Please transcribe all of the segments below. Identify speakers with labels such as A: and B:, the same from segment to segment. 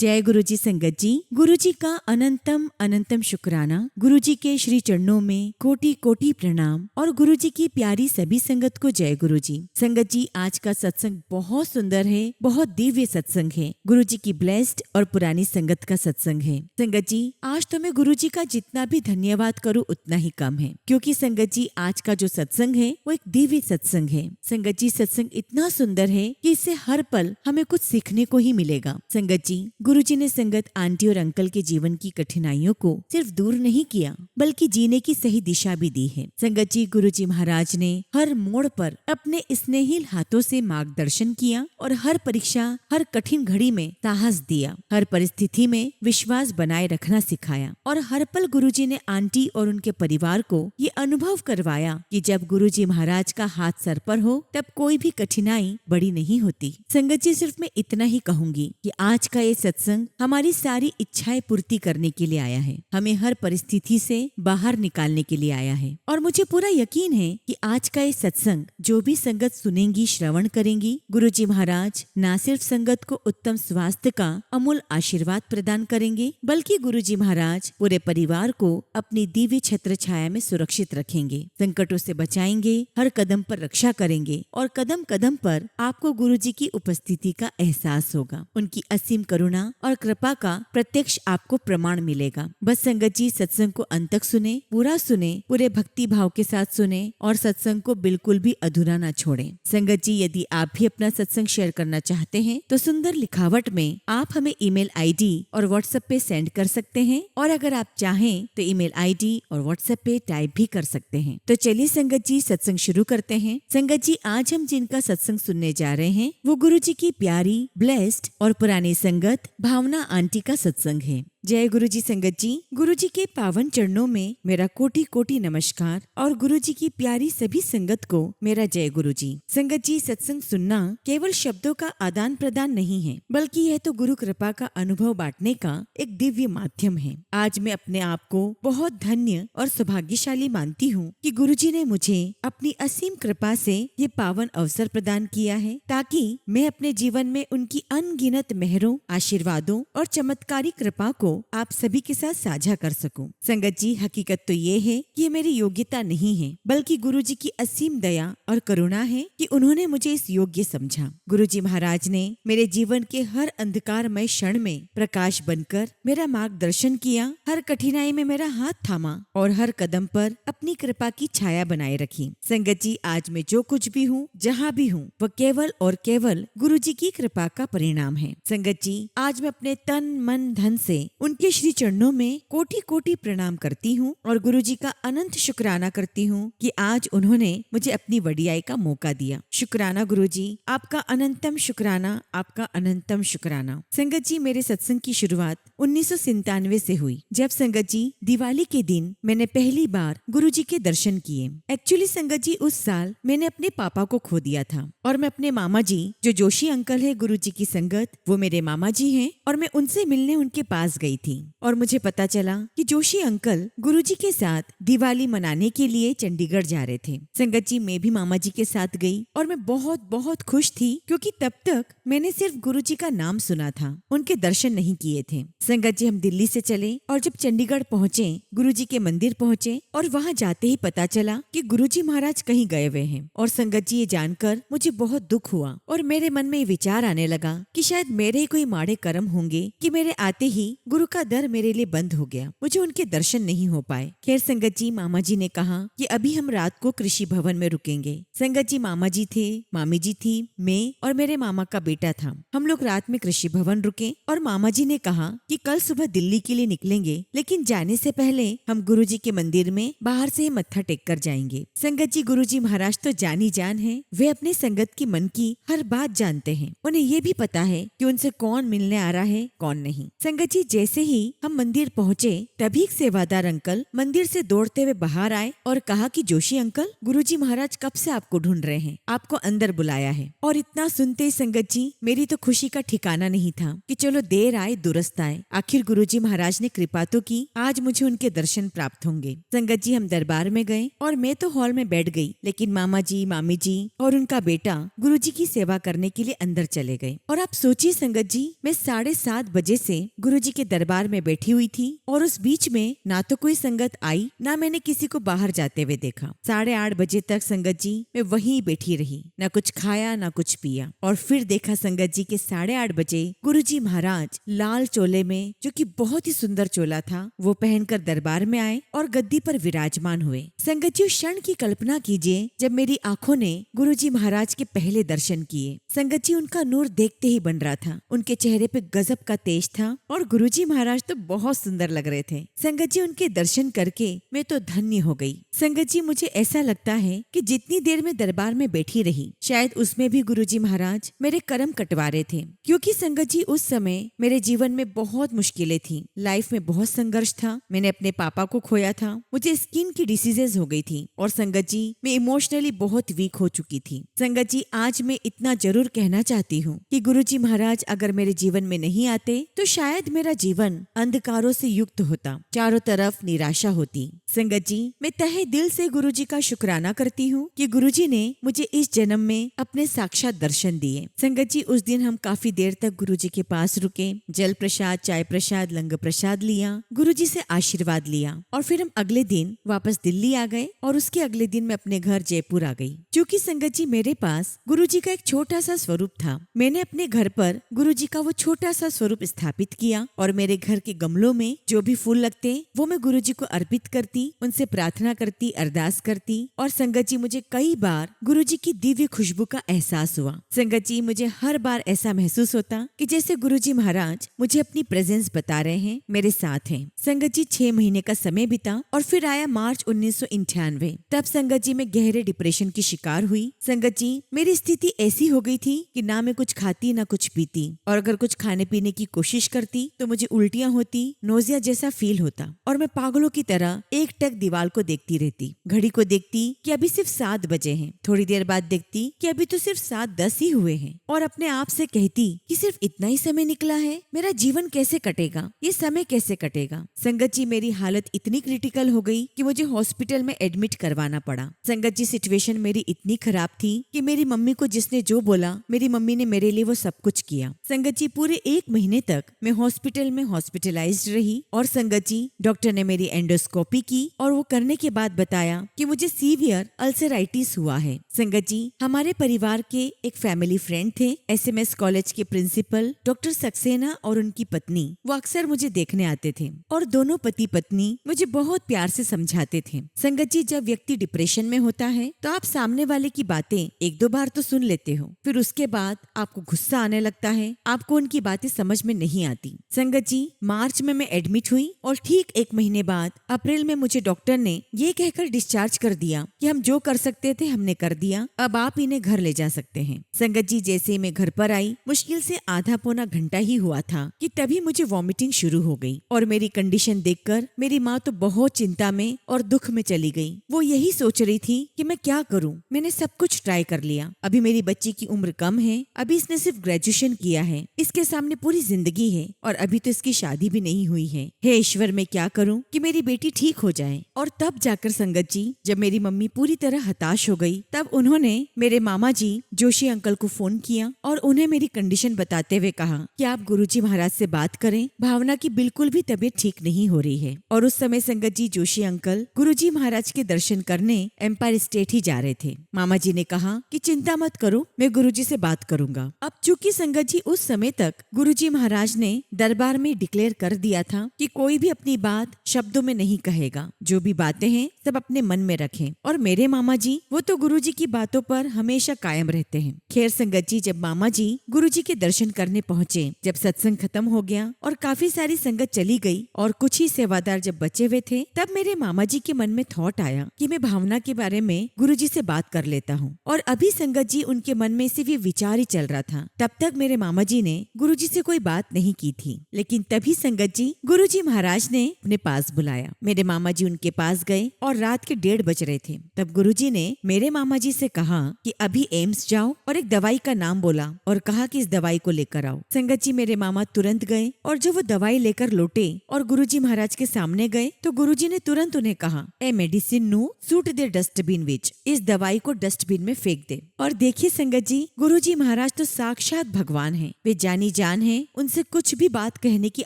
A: जय गुरु जी संगत जी। गुरु जी का अनंतम अनंतम शुक्राना। गुरु जी के श्री चरणों में कोटि कोटि प्रणाम और गुरु जी की प्यारी सभी संगत को जय गुरु जी। संगत जी, आज का सत्संग बहुत सुंदर है, बहुत दिव्य सत्संग है। गुरु जी की ब्लेस्ड और पुरानी संगत का सत्संग है। संगत जी, आज तो मैं गुरु जी का जितना भी धन्यवाद करूँ उतना ही कम है, क्योंकि संगत जी आज का जो सत्संग है वो एक दिव्य सत्संग है। संगत जी, सत्संग इतना सुंदर है कि इससे हर पल हमें कुछ सीखने को ही मिलेगा। संगत जी, गुरुजी ने संगत आंटी और अंकल के जीवन की कठिनाइयों को सिर्फ दूर नहीं किया, बल्कि जीने की सही दिशा भी दी है। संगत जी, गुरुजी महाराज ने हर मोड़ पर अपने स्नेहिल हाथों से मार्गदर्शन किया और हर परीक्षा, हर कठिन घड़ी में साहस दिया, हर परिस्थिति में विश्वास बनाए रखना सिखाया और हर पल गुरुजी ने आंटी और उनके परिवार को ये अनुभव करवाया कि जब गुरुजी महाराज का हाथ सर पर हो तब कोई भी कठिनाई बड़ी नहीं होती। संगत जी, सिर्फ मैं इतना ही कहूंगी कि आज का ये सत्संग हमारी सारी इच्छाएं पूर्ति करने के लिए आया है, हमें हर परिस्थिति से बाहर निकालने के लिए आया है। और मुझे पूरा यकीन है कि आज का ये सत्संग जो भी संगत सुनेंगी, श्रवण करेंगी, गुरुजी महाराज न सिर्फ संगत को उत्तम स्वास्थ्य का अमूल आशीर्वाद प्रदान करेंगे, बल्कि गुरुजी महाराज पूरे परिवार को अपनी दिव्य छत्र छाया में सुरक्षित रखेंगे, संकटों से बचाएंगे, हर कदम पर रक्षा करेंगे और कदम कदम पर आपको गुरुजी की उपस्थिति का एहसास होगा। उनकी असीम करुणा और कृपा का प्रत्यक्ष आपको प्रमाण मिलेगा। बस संगत जी, सत्संग को अंत तक सुने, पूरे भक्ति भाव के साथ सुने और सत्संग को बिल्कुल भी अधूरा ना छोड़ें। संगत जी, यदि आप भी अपना सत्संग शेयर करना चाहते हैं तो सुंदर लिखावट में आप हमें ईमेल आईडी और व्हाट्सएप पे सेंड कर सकते हैं, और अगर आप चाहें तो ईमेल आईडी और व्हाट्सएप पे टाइप भी कर सकते हैं। तो चलिए संगत जी, सत्संग शुरू करते हैं। संगत जी, आज हम जिनका सत्संग सुनने जा रहे हैं वो गुरु जी की प्यारी, ब्लेस्ड और पुरानी संगत भावना आंटी का सत्संग है। जय गुरु जी संगत जी। गुरु जी के पावन चरणों में मेरा कोटि कोटि नमस्कार और गुरु जी की प्यारी सभी संगत को मेरा जय गुरु जी। संगत जी, सत्संग सुनना केवल शब्दों का आदान प्रदान नहीं है, बल्कि यह तो गुरु कृपा का अनुभव बांटने का एक दिव्य माध्यम है। आज मैं अपने आप को बहुत धन्य और सौभाग्यशाली मानती हूँ कि गुरु जी ने मुझे अपनी असीम कृपा से ये पावन अवसर प्रदान किया है, ताकि मैं अपने जीवन में उनकी अनगिनत मेहरों, आशीर्वादों और चमत्कारी कृपा को आप सभी के साथ साझा कर सकूं। संगत जी, हकीकत तो ये है कि ये मेरी योग्यता नहीं है, बल्कि गुरुजी की असीम दया और करुणा है कि उन्होंने मुझे इस योग्य समझा। गुरुजी महाराज ने मेरे जीवन के हर अंधकारमय क्षण में प्रकाश बनकर मेरा मार्गदर्शन किया, हर कठिनाई में मेरा हाथ थामा और हर कदम पर अपनी कृपा की छाया बनाए रखी। संगत जी, आज मैं जो कुछ भी हूँ, जहाँ भी हूँ, वह केवल और केवल गुरुजी की कृपा का परिणाम है। संगत जी, आज मैं अपने तन मन धन से उनके श्री चरणों में कोटि कोटि प्रणाम करती हूँ और गुरुजी का अनंत शुक्राना करती हूँ कि आज उन्होंने मुझे अपनी वडियाई का मौका दिया। शुक्राना गुरुजी, आपका अनंतम शुक्राना, आपका अनंतम शुक्राना। संगत जी, मेरे सत्संग की शुरुआत 1997 से हुई, जब संगत जी दिवाली के दिन मैंने पहली बार गुरुजी के दर्शन किए। एक्चुअली संगत जी, उस साल मैंने अपने पापा को खो दिया था और मैं अपने मामा जी, जो जोशी अंकल है गुरुजी की संगत, वो मेरे मामा जी हैं, और मैं उनसे मिलने उनके पास गई थी और मुझे पता चला कि जोशी अंकल गुरुजी के साथ दिवाली मनाने के लिए चंडीगढ़ जा रहे थे। संगत जी, मैं भी मामा जी के साथ गई और मैं बहुत बहुत खुश थी, क्योंकि तब तक मैंने सिर्फ गुरुजी का नाम सुना था, उनके दर्शन नहीं किए थे। संगत जी, हम दिल्ली से चले और जब चंडीगढ़ पहुँचे, गुरुजी के मंदिर पहुँचे और वहाँ जाते ही पता चला कि गुरुजी महाराज कहीं गए हुए हैं। और संगत जी, ये जानकर मुझे बहुत दुख हुआ और मेरे मन में ये विचार आने लगा कि शायद मेरे ही कोई माड़े कर्म होंगे कि मेरे आते ही गुरु का दर मेरे लिए बंद हो गया, मुझे उनके दर्शन नहीं हो पाए। खैर संगत जी, मामा जी ने कहा कि अभी हम रात को कृषि भवन में रुकेंगे। संगत जी, मामा जी थे, मामी जी थी, मैं और मेरे मामा का बेटा था। हम लोग रात में कृषि भवन रुके और मामा जी ने कहा कि कल सुबह दिल्ली के लिए निकलेंगे, लेकिन जाने से पहले हम गुरु जी के मंदिर में बाहर से मत्था टेक कर जाएंगे। संगत जी, गुरु जी महाराज तो जानी जान है, वे अपने संगत की मन की हर बात जानते हैं। उन्हें ये भी पता है कि उनसे कौन मिलने आ रहा है, कौन नहीं। संगत जी, जैसे जैसे ही हम मंदिर पहुँचे तभी एक सेवादार अंकल मंदिर से दौड़ते हुए बाहर आए और कहा कि जोशी अंकल, गुरुजी महाराज कब से आपको ढूंढ रहे हैं, आपको अंदर बुलाया है। और इतना सुनते ही संगत जी मेरी तो खुशी का ठिकाना नहीं था कि चलो देर आए दुरुस्त आए, आखिर गुरुजी महाराज ने कृपा तो की, आज मुझे उनके दर्शन प्राप्त होंगे। संगत जी हम दरबार में गए और मैं तो हॉल में बैठ गई, लेकिन मामा जी, मामी जी और उनका बेटा गुरुजी की सेवा करने के लिए अंदर चले गए। और आप सोचिए संगत जी, मैं 7:30 बजे से गुरुजी के दरबार में बैठी हुई थी और उस बीच में ना तो कोई संगत आई, ना मैंने किसी को बाहर जाते हुए देखा। 8:30 बजे तक संगत जी मैं वहीं बैठी रही, ना कुछ खाया ना कुछ पिया। और फिर देखा संगत जी के 8:30 बजे गुरुजी महाराज लाल चोले में, जो कि बहुत ही सुंदर चोला था, वो पहनकर दरबार में आए और गद्दी पर विराजमान हुए। संगत जी उस क्षण की कल्पना कीजिए जब मेरी आंखों ने गुरुजी महाराज के पहले दर्शन किए। संगत जी उनका नूर देखते ही बन रहा था, उनके चेहरे पे गजब का तेज था और गुरुजी महाराज तो बहुत सुंदर लग रहे थे। संगत जी उनके दर्शन करके मैं तो धन्य हो गई। संगत जी मुझे ऐसा लगता है कि जितनी देर में दरबार में बैठी रही, शायद उसमें भी गुरुजी महाराज मेरे कर्म कटवा रहे थे, क्योंकि संगत जी उस समय मेरे जीवन में बहुत मुश्किलें थी, लाइफ में बहुत संघर्ष था। मैंने अपने पापा को खोया था, मुझे स्किन की डिसीजेज हो गई थी और संगत जी मैं इमोशनली बहुत वीक हो चुकी थी। संगत जी आज मैं इतना जरूर कहना चाहती हूँ कि गुरुजी महाराज अगर मेरे जीवन में नहीं आते तो शायद मेरा जीवन अंधकारों से युक्त होता, चारों तरफ निराशा होती। संगत जी मैं तहे दिल से गुरुजी का शुक्राना करती हूँ कि गुरुजी ने मुझे इस जन्म में अपने साक्षात दर्शन दिए। संगत जी उस दिन हम काफी देर तक गुरुजी के पास रुके, जल प्रसाद, चाय प्रसाद, लंगर प्रसाद लिया, गुरुजी से आशीर्वाद लिया और फिर हम अगले दिन वापस दिल्ली आ गए और उसके अगले दिन मैं अपने घर जयपुर आ गई। क्योंकि संगत जी मेरे पास गुरुजी का एक छोटा सा स्वरूप था, मैंने अपने घर पर गुरुजी का वो छोटा सा स्वरूप स्थापित किया और मेरे घर के गमलों में जो भी फूल लगते वो मैं गुरुजी को अर्पित करती, उनसे प्रार्थना करती, अरदास करती। और संगत जी मुझे कई बार गुरुजी की दिव्य खुशबू का एहसास हुआ। संगत जी मुझे हर बार ऐसा महसूस होता कि जैसे गुरुजी महाराज मुझे अपनी प्रेजेंस बता रहे हैं, मेरे साथ हैं। संगत जी 6 महीने का समय बीता और फिर आया मार्च 1998। तब संगत जी मैं गहरे डिप्रेशन की शिकार हुई। संगत जी मेरी स्थिति ऐसी हो गई थी कि ना मैं कुछ खाती ना कुछ पीती, और अगर कुछ खाने पीने की कोशिश करती तो मुझे उल्टियां होती, नोजिया जैसा फील होता और मैं पागलों की तरह एकटक दीवार को देखती रहती। घड़ी को देखती कि अभी सिर्फ 7 बजे हैं, थोड़ी देर बाद देखती कि अभी तो सिर्फ 7:10 ही हुए हैं और अपने आप से कहती कि सिर्फ इतना ही समय निकला है, मेरा जीवन कैसे कटेगा, ये समय कैसे कटेगा। संगत जी मेरी हालत इतनी क्रिटिकल हो गई कि मुझे हॉस्पिटल में एडमिट करवाना पड़ा। संगत जी सिचुएशन मेरी इतनी खराब थी कि मेरी मम्मी को जिसने जो बोला, मेरी मम्मी ने मेरे लिए वो सब कुछ किया। संगत जी पूरे 1 महीने तक मैं हॉस्पिटल में हॉस्पिटलाइज्ड रही और संगत जी डॉक्टर ने मेरी एंडोस्कोपी की और वो करने के बाद बताया कि मुझे सीवियर अल्सराइटिस हुआ है। संगत जी हमारे परिवार के एक फैमिली फ्रेंड थे, एसएमएस कॉलेज के प्रिंसिपल डॉक्टर सक्सेना और उनकी पत्नी, वो अक्सर मुझे देखने आते थे और दोनों पति पत्नी मुझे बहुत प्यार से समझाते थे। संगत जी जब व्यक्ति डिप्रेशन में होता है तो आप सामने वाले की बातें 1-2 बार तो सुन लेते हो, फिर उसके बाद आपको गुस्सा आने लगता है, आपको उनकी बातें समझ में नहीं आती। संगत जी मार्च में मैं एडमिट हुई और ठीक 1 महीने बाद अप्रैल में मुझे डॉक्टर ने ये कहकर डिस्चार्ज कर दिया कि हम जो कर सकते थे हमने कर दिया, अब आप इन्हें घर ले जा सकते हैं। संगत जी जैसे मैं घर पर आई, मुश्किल से आधा पौना घंटा ही हुआ था कि तभी मुझे वॉमिटिंग शुरू हो गई और मेरी कंडीशन देखकर मेरी माँ तो बहुत चिंता में और दुख में चली गई। वो यही सोच रही थी कि मैं क्या करूं, मैंने सब कुछ ट्राई कर लिया, अभी मेरी बच्ची की उम्र कम है, अभी इसने सिर्फ ग्रेजुएशन किया है, इसके सामने पूरी जिंदगी है और अभी तो इसकी शादी भी नहीं हुई है। हे ईश्वर मैं क्या करूं कि मेरी बेटी ठीक हो जाए। और तब जाकर संगत जी जब मेरी मम्मी पूरी तरह हताश हो गई, तब उन्होंने मेरे मामा जी जोशी अंकल को फोन किया और उन्हें मेरी कंडीशन बताते हुए कहा कि आप गुरुजी महाराज से बात करें, भावना की बिल्कुल भी तबीयत ठीक नहीं हो रही है। और उस समय संगत जी जोशी अंकल गुरुजी महाराज के दर्शन करने एम्पायर स्टेट ही जा रहे थे। मामा जी ने कहा कि चिंता मत करो, मैं गुरुजी से बात करूंगा। अब चूंकि संगत जी उस समय तक गुरुजी महाराज ने दरबार में डिक्लेयर कर दिया था कि कोई भी अपनी बात शब्दों में नहीं कहेगा, का। जो भी बातें हैं सब अपने मन में रखें। और मेरे मामा जी वो तो गुरुजी की बातों पर हमेशा कायम रहते हैं। खैर संगत जी, जब मामा जी गुरुजी के दर्शन करने पहुँचे, जब सत्संग खत्म हो गया और काफी सारी संगत चली गई और कुछ ही सेवादार जब बचे हुए थे, तब मेरे मामा जी के मन में थॉट आया कि मैं भावना के बारे में गुरुजी से बात कर लेता हूँ। और अभी संगत जी उनके मन में सिर्फ ये विचार ही चल रहा था। तब तक मेरे मामा जी ने गुरुजी से कोई बात नहीं की थी, लेकिन तभी संगत जी गुरुजी महाराज ने अपने पास बुलाया। मेरे मामा जी उनके पास गए और रात के 1:30 बज रहे थे। तब गुरुजी ने मेरे मामा जी से कहा कि अभी एम्स जाओ और एक दवाई का नाम बोला और कहा कि इस दवाई को लेकर आओ। संगत जी मेरे मामा तुरंत गए और जब वो दवाई लेकर लौटे और गुरुजी महाराज के सामने गए तो गुरुजी ने तुरंत उन्हें कहा, a medicine no suit the dustbin which, इस दवाई को डस्टबिन में फेंक दे। और देखिए संगत जी, गुरुजी महाराज तो साक्षात भगवान हैं। वे जानी जान हैं, उनसे कुछ भी बात कहने की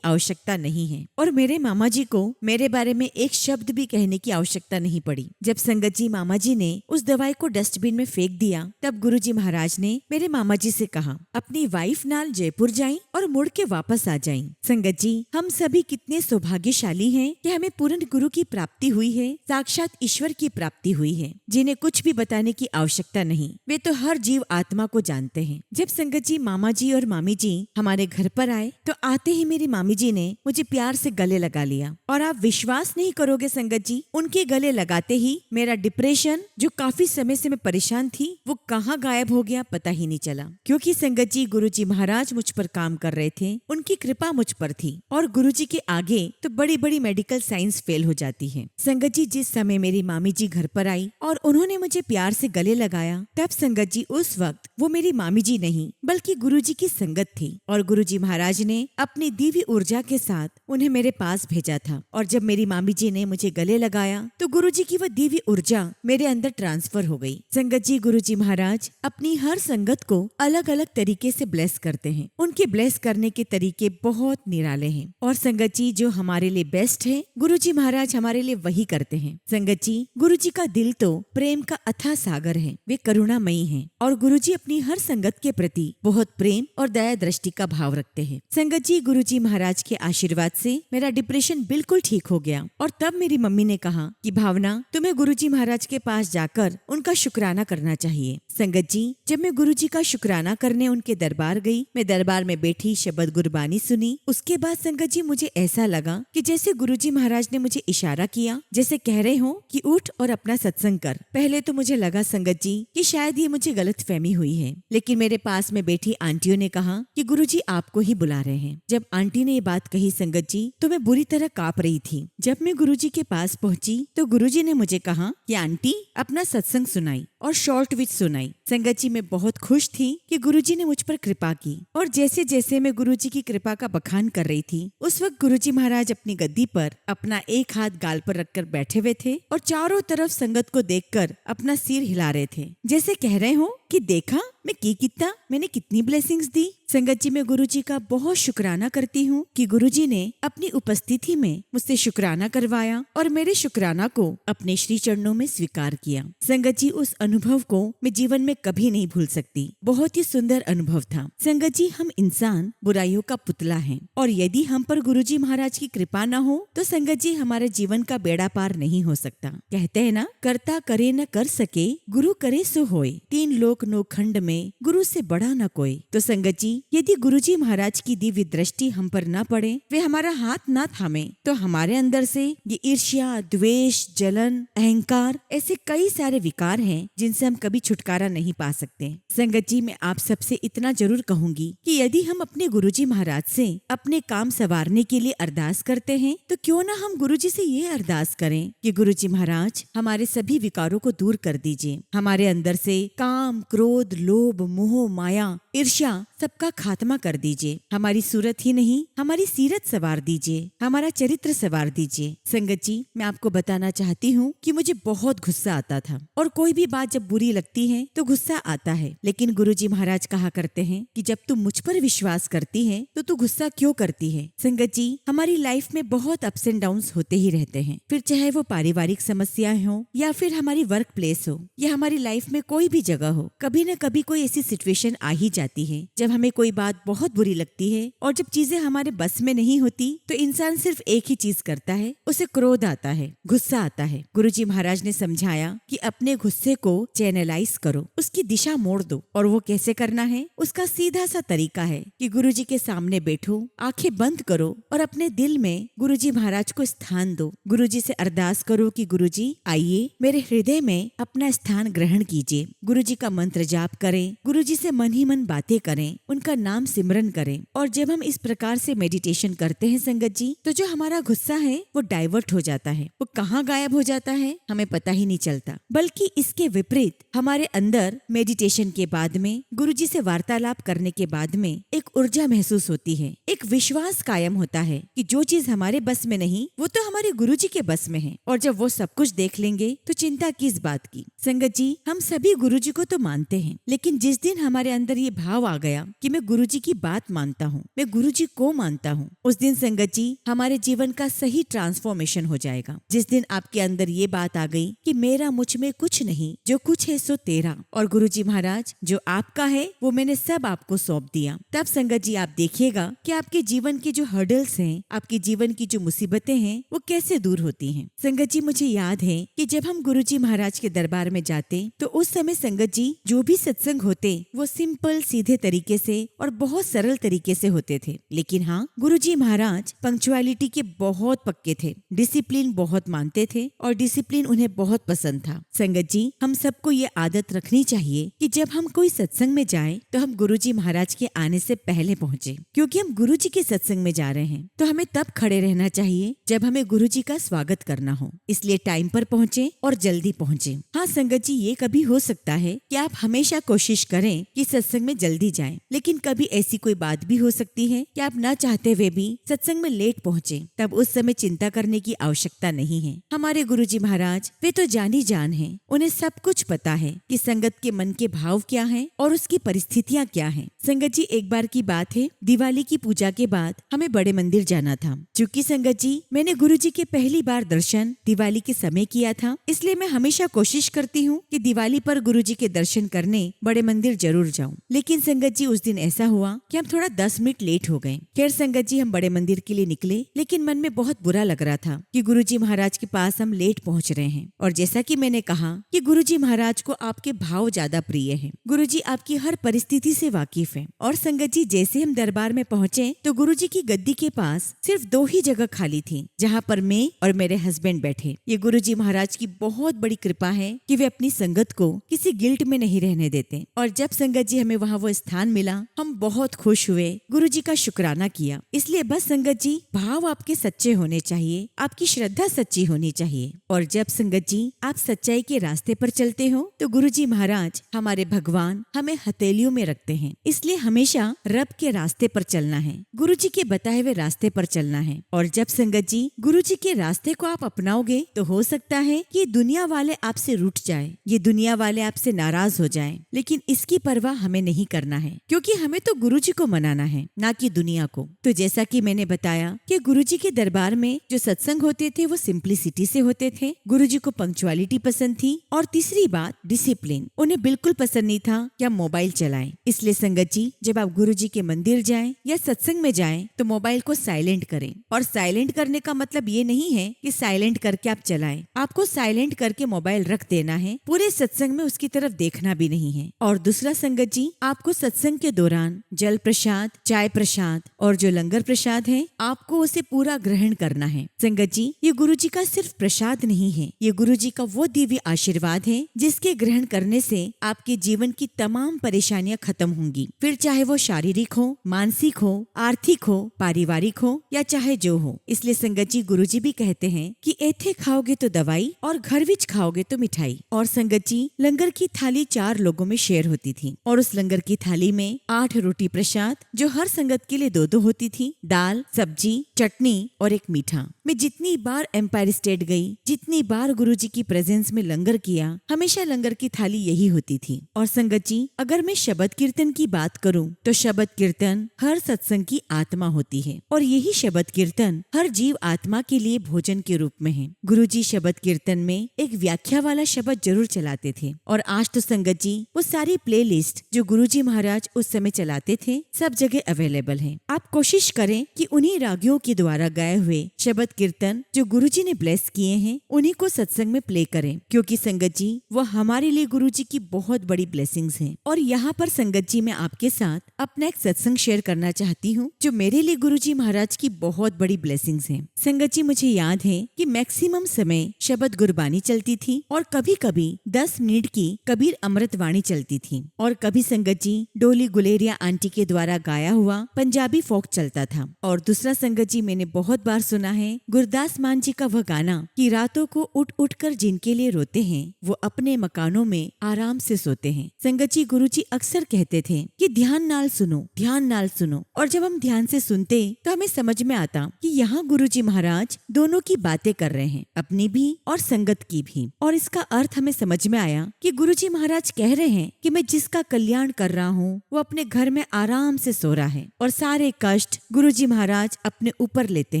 A: आवश्यकता नहीं है। और मेरे मामा जी को मेरे बारे में एक शब्द भी कहने की आवश्यकता नहीं पड़ी। जब संगत जी मामा जी ने उस दवाई को डस्टबिन में फेंक दिया, तब गुरुजी महाराज ने मेरे मामा जी से कहा, अपनी वाइफ नाल जयपुर जाई और मुड़ के वापस आ जाई। संगत जी, हम सभी कितने सौभाग्यशाली हैं कि हमें पूर्ण गुरु की प्राप्ति हुई है, साक्षात ईश्वर की प्राप्ति हुई है, जिन्हें कुछ भी बताने की आवश्यकता नहीं। वे तो हर जीव आत्मा को जानते हैं। जब संगत जी मामा जी और मामी जी हमारे घर पर आए तो आते ही मेरी मामी जी ने मुझे प्यार से गले लगा लिया। और आप विश्वास नहीं करोगे संगत जी, उनके गले लगाते ही मेरा डिप्रेशन, जो काफी समय से मैं परेशान थी, वो कहाँ गायब हो गया पता ही नहीं चला। क्योंकि संगत जी गुरुजी महाराज मुझ पर काम कर रहे थे, उनकी कृपा मुझ पर थी। और गुरुजी के आगे तो बड़ी बड़ी मेडिकल साइंस फेल हो जाती है। संगत जी जिस समय मेरी मामी जी घर पर आई और उन्होंने मुझे प्यार से गले लगाया, तब संगत जी उस वक्त वो मेरी मामी जी नहीं बल्कि गुरुजी की संगत थी। और गुरुजी महाराज ने अपनी दिव्य ऊर्जा के साथ उन्हें मेरे पास भेजा था। और जब मेरी मामी जी ने मुझे गले लगाया तो गुरुजी की वह दिव्य ऊर्जा मेरे अंदर ट्रांसफर हो गई। संगत जी गुरुजी महाराज अपनी हर संगत को अलग अलग तरीके से ब्लेस करते हैं। उनके ब्लेस करने के तरीके बहुत निराले हैं। और संगत जी जो हमारे लिए बेस्ट है, गुरुजी महाराज हमारे लिए वही करते हैं। संगत जी गुरुजी का दिल तो प्रेम का अथाह सागर है, वे करुणामयी हैं। और गुरुजी अपनी हर संगत के प्रति बहुत प्रेम और दया दृष्टि का भाव रखते हैं। संगत जी गुरुजी महाराज के आशीर्वाद से मेरा डिप्रेशन बिल्कुल ठीक हो गया। और तब मेरी मम्मी ने कहा कि भावना, तुम्हें गुरुजी महाराज के पास जाकर उनका शुक्राना करना चाहिए। संगत जी जब मैं गुरुजी का शुक्राना करने उनके दरबार गई, मैं दरबार में बैठी शब्द गुरबानी सुनी। उसके बाद संगत जी मुझे ऐसा लगा कि जैसे गुरुजी महाराज ने मुझे इशारा किया, जैसे कह रहे हो कि उठ और अपना सत्संग कर। पहले तो मुझे लगा संगत जी कि शायद ये मुझे गलतफहमी हुई है, लेकिन मेरे पास में बैठी आंटियों ने कहा कि गुरुजी आपको ही बुला रहे हैं। जब आंटी ने ये बात कही संगत जी, तो मैं बुरी तरह कांप रही थी। जब मैं गुरुजी के पास पहुंची तो गुरुजी ने मुझे कहा कि आंटी अपना सत्संग सुनाई और शॉर्ट विच सुनाई। संगत जी मैं बहुत खुश थी कि गुरुजी ने मुझ पर कृपा की। और जैसे जैसे मैं गुरुजी की कृपा का बखान कर रही थी, उस वक्त गुरुजी महाराज अपनी गद्दी पर अपना एक हाथ गाल पर रखकर बैठे हुए थे और चारों तरफ संगत को देखकर अपना सिर हिला रहे थे, जैसे कह रहे हो कि देखा मैं कितना मैंने कितनी ब्लेसिंग्स दी। संगत जी मैं गुरुजी का बहुत शुक्राना करती हूँ कि गुरुजी ने अपनी उपस्थिति में मुझसे शुक्राना करवाया और मेरे शुक्राना को अपने श्री चरणों में स्वीकार किया। संगत जी उस अनुभव को मैं जीवन में कभी नहीं भूल सकती। बहुत ही सुंदर अनुभव था। संगत जी हम इंसान बुराइयों का पुतला हैं और यदि हम पर गुरुजी महाराज की कृपा न हो तो संगत जी हमारे जीवन का बेड़ा पार नहीं हो सकता। कहते हैं ना, कर्ता करे न कर सके, गुरु करे सो होए, 3 लोक 9 खंड में गुरु से बड़ा न कोई। तो संगत जी यदि गुरुजी महाराज की दिव्य दृष्टि हम पर न पड़े, वे हमारा हाथ न थामे, तो हमारे अंदर से ये ईर्ष्या, द्वेष, जलन, अहंकार ऐसे कई सारे विकार हैं जिनसे हम कभी छुटकारा नहीं पा सकते। संगत जी मैं आप सबसे इतना जरूर कहूंगी कि यदि हम अपने गुरुजी महाराज से अपने काम संवारने के लिए अरदास करते हैं, तो क्यों ना हम गुरुजी से ये अरदास करें कि गुरुजी महाराज हमारे सभी विकारों को दूर कर दीजिए। हमारे अंदर से काम, क्रोध, लोभ, मोह, माया, ईर्ष्या सबका खात्मा कर दीजिए। हमारी सूरत ही नहीं हमारी सीरत सवार दीजिए, हमारा चरित्र सवार दीजिए। संगत जी मैं आपको बताना चाहती हूँ कि मुझे बहुत गुस्सा आता था और कोई भी बात जब बुरी लगती है तो गुस्सा आता है, लेकिन गुरुजी महाराज कहा करते हैं कि जब तू मुझ पर विश्वास करती है तो तू गुस्सा क्यों करती है। संगत जी हमारी लाइफ में बहुत अप्स एंड डाउन्स होते ही रहते हैं, फिर चाहे वो पारिवारिक समस्याएं हो या फिर हमारी वर्क प्लेस हो या हमारी लाइफ में कोई भी जगह हो, कभी न कभी कोई ऐसी सिचुएशन आ ही जाती है जब जब हमें कोई बात बहुत बुरी लगती है और जब चीजें हमारे बस में नहीं होती तो इंसान सिर्फ एक ही चीज करता है, उसे क्रोध आता है, गुस्सा आता है। गुरुजी महाराज ने समझाया कि अपने गुस्से को चैनलाइज करो, उसकी दिशा मोड़ दो। और वो कैसे करना है? उसका सीधा सा तरीका है कि गुरुजी के सामने बैठो, आंखें बंद करो और अपने दिल में गुरुजी महाराज को स्थान दो। गुरुजी से अरदास करो कि गुरुजी आइए मेरे हृदय में अपना स्थान ग्रहण कीजिए। गुरुजी का मंत्र जाप करें, गुरुजी से मन ही मन बातें करें, उनका नाम सिमरन करें। और जब हम इस प्रकार से मेडिटेशन करते हैं संगत जी, तो जो हमारा गुस्सा है वो डाइवर्ट हो जाता है। वो कहाँ गायब हो जाता है हमें पता ही नहीं चलता। बल्कि इसके विपरीत हमारे अंदर मेडिटेशन के बाद में, गुरुजी से वार्तालाप करने के बाद में एक ऊर्जा महसूस होती है, एक विश्वास कायम होता है कि जो चीज हमारे बस में नहीं वो तो हमारे गुरुजी के बस में है। और जब वो सब कुछ देख लेंगे तो चिंता किस बात की। संगत जी, हम सभी गुरुजी को तो मानते हैं, लेकिन जिस दिन हमारे अंदर ये भाव आ गया कि मैं गुरुजी की बात मानता हूँ, मैं गुरुजी को मानता हूँ, उस दिन संगत जी हमारे जीवन का सही ट्रांसफॉर्मेशन हो जाएगा। जिस दिन आपके अंदर ये बात आ गई कि मेरा मुझ में कुछ नहीं, जो कुछ है सो तेरा, और गुरुजी महाराज जो आपका है वो मैंने सब आपको सौंप दिया, तब संगत जी आप देखिएगा कि आपके जीवन के जो हर्डल्स हैं, आपके जीवन की जो मुसीबतें हैं वो कैसे दूर होती हैं। संगत जी, मुझे याद है कि जब हम गुरुजी महाराज के दरबार में जाते तो उस समय संगत जी जो भी सत्संग होते वो सिंपल सीधे तरीके से और बहुत सरल तरीके से होते थे। लेकिन हाँ, गुरुजी महाराज पंक्चुअलिटी के बहुत पक्के थे, डिसिप्लिन बहुत मानते थे और डिसिप्लिन उन्हें बहुत पसंद था। संगत जी, हम सबको ये आदत रखनी चाहिए कि जब हम कोई सत्संग में जाएं तो हम गुरुजी महाराज के आने से पहले पहुंचे, क्योंकि हम गुरुजी के सत्संग में जा रहे हैं तो हमें तब खड़े रहना चाहिए जब हमें गुरुजी का स्वागत करना हो। इसलिए टाइम पर पहुंचे और जल्दी पहुंचे। हाँ संगत जी, ये कभी हो सकता है कि आप हमेशा कोशिश करें कि सत्संग में जल्दी जाएं, लेकिन कभी ऐसी कोई बात भी हो सकती है कि आप न चाहते हुए भी सत्संग में लेट पहुंचे। तब उस समय चिंता करने की आवश्यकता नहीं है। हमारे गुरुजी महाराज वे तो जानी जान हैं, उन्हें सब कुछ पता है कि संगत के मन के भाव क्या हैं और उसकी परिस्थितियाँ क्या हैं। संगत जी, एक बार की बात है, दिवाली की पूजा के बाद हमें बड़े मंदिर जाना था। चूँकि संगत जी मैंने गुरुजी के पहली बार दर्शन दिवाली के समय किया था, इसलिए मैं हमेशा कोशिश करती हूँ कि दिवाली पर गुरुजी के दर्शन करने बड़े मंदिर जरूर जाऊं। लेकिन संगत जी उस दिन ऐसा हुआ कि हम थोड़ा 10 मिनट लेट हो गए। खैर संगत जी, हम बड़े मंदिर के लिए निकले, लेकिन मन में बहुत बुरा लग रहा था कि गुरुजी महाराज के पास हम लेट पहुंच रहे हैं। और जैसा कि मैंने कहा कि गुरुजी महाराज को आपके भाव ज्यादा प्रिय है, गुरुजी आपकी हर परिस्थिति से वाकिफ है। और संगत जी, जैसे हम दरबार में पहुंचे तो गुरुजी की गद्दी के पास सिर्फ 2 ही जगह खाली थी, जहाँ पर मैं और मेरे हस्बैंड बैठे। ये गुरुजी महाराज की बहुत बड़ी कृपा है कि वे अपनी संगत को किसी गिल्ट में नहीं रहने देते। और जब संगत जी हमें वहाँ वो स्थान मिला, हम बहुत खुश हुए, गुरुजी का शुक्राना किया। इसलिए बस संगत जी, भाव आपके सच्चे होने चाहिए, आपकी श्रद्धा सच्ची होनी चाहिए। और जब संगत जी आप सच्चाई के रास्ते पर चलते हो तो गुरुजी महाराज हमारे भगवान हमें हथेलियों में रखते हैं। इसलिए हमेशा रब के रास्ते पर चलना है, गुरुजी के बताए हुए रास्ते पर चलना है। और जब संगत जी गुरुजी के रास्ते को आप अपनाओगे तो हो सकता है कि दुनिया वाले आपसे रूठ जाए, ये दुनिया वाले आपसे नाराज हो जाएं, लेकिन इसकी परवाह हमें नहीं करना है, क्योंकि हमें तो गुरुजी को मनाना है, ना कि दुनिया को। तो जैसा कि मैंने बताया कि गुरुजी के दरबार में जो सत्संग होते थे वो सिंप्लिसिटी से होते थे। गुरुजी को पंक्चुअलिटी पसंद थी और तीसरी बात डिसिप्लिन। उन्हें बिल्कुल पसंद नहीं था कि हम मोबाइल चलाएं। इसलिए संगत जी, जब आप गुरुजी के मंदिर जाएं या सत्संग में जाएं तो मोबाइल को साइलेंट करें। और साइलेंट करने का मतलब ये नहीं है कि साइलेंट करके आप चलाएं, आपको साइलेंट करके मोबाइल रख देना है, पूरे सत्संग में उसकी तरफ देखना भी नहीं है। और दूसरा संगत जी, आपको सत्संग के दौरान जल प्रसाद, चाय प्रसाद और जो लंगर प्रसाद है, आपको उसे पूरा ग्रहण करना है। संगत जी, ये गुरुजी का सिर्फ प्रसाद नहीं है, ये गुरुजी का वो दिव्य आशीर्वाद है जिसके ग्रहण करने से आपके जीवन की तमाम परेशानियां खत्म होंगी। फिर चाहे वो शारीरिक हो, मानसिक हो, आर्थिक हो, पारिवारिक हो या चाहे जो हो। इसलिए संगत जी, गुरुजी भी कहते हैं कि एथे खाओगे तो दवाई और घर विच खाओगे तो मिठाई। और संगत जी, लंगर की थाली 4 लोगों में शेयर होती थी और उस लंगर की थाली में 8 रोटी प्रसाद जो हर संगत के लिए 2-2 होती थी, दाल, सब्जी, चटनी और एक मीठा। मैं जितनी बार एम्पायर स्टेट गई, जितनी बार गुरुजी की प्रेजेंस में लंगर किया, हमेशा लंगर की थाली यही होती थी। और संगत जी, अगर मैं शब्द कीर्तन की बात करूं तो शब्द कीर्तन हर सत्संग की आत्मा होती है और यही शब्द कीर्तन हर जीव आत्मा के लिए भोजन के रूप में है। गुरुजी शब्द कीर्तन में एक व्याख्या वाला शब्द जरूर चलाते थे। और आज तो संगत जी वो सारी प्लेलिस्ट जो गुरुजी महाराज उस उस समय चलाते थे सब जगह अवेलेबल हैं। आप कोशिश करें कि उन्हीं रागियों के द्वारा गाए हुए शब्द कीर्तन जो गुरुजी ने ब्लेस किए हैं उन्हीं को सत्संग में प्ले करें, क्योंकि संगत जी वो हमारे लिए गुरुजी की बहुत बड़ी ब्लेसिंग्स हैं। और यहाँ पर संगत जी मैं आपके साथ अपना एक सत्संग शेयर करना चाहती हूँ जो मेरे लिए गुरुजी महाराज की बहुत बड़ी ब्लेसिंग्स हैं। संगत जी मुझे याद है कि मैक्सिमम समय शब्द गुरबानी चलती थी और कभी कभी 10 मिनट की कबीर अमृतवाणी चलती थी और कभी संगत जी डोली गुलेरिया आंटी के द्वारा गाया हुआ पंजाबी फोक चलता था। और दूसरा संगत जी मैंने बहुत बार सुना है गुरदास मान जी का वह गाना कि रातों को उठ उठ कर जिनके लिए रोते हैं वो अपने मकानों में आराम से सोते हैं। संगत जी गुरुजी अक्सर कहते थे कि ध्यान नाल सुनो, ध्यान नाल सुनो। और जब हम ध्यान से सुनते तो हमें समझ में आता कि यहाँ गुरुजी महाराज दोनों की बातें कर रहे हैं, अपनी भी और संगत की भी। और इसका अर्थ हमें समझ में आया कि गुरुजी महाराज कह रहे हैं कि मैं जिसका कल्याण कर रहा हूँ वो अपने घर में आराम से सो रहा है और सारे कष्ट गुरुजी महाराज अपने ऊपर लेते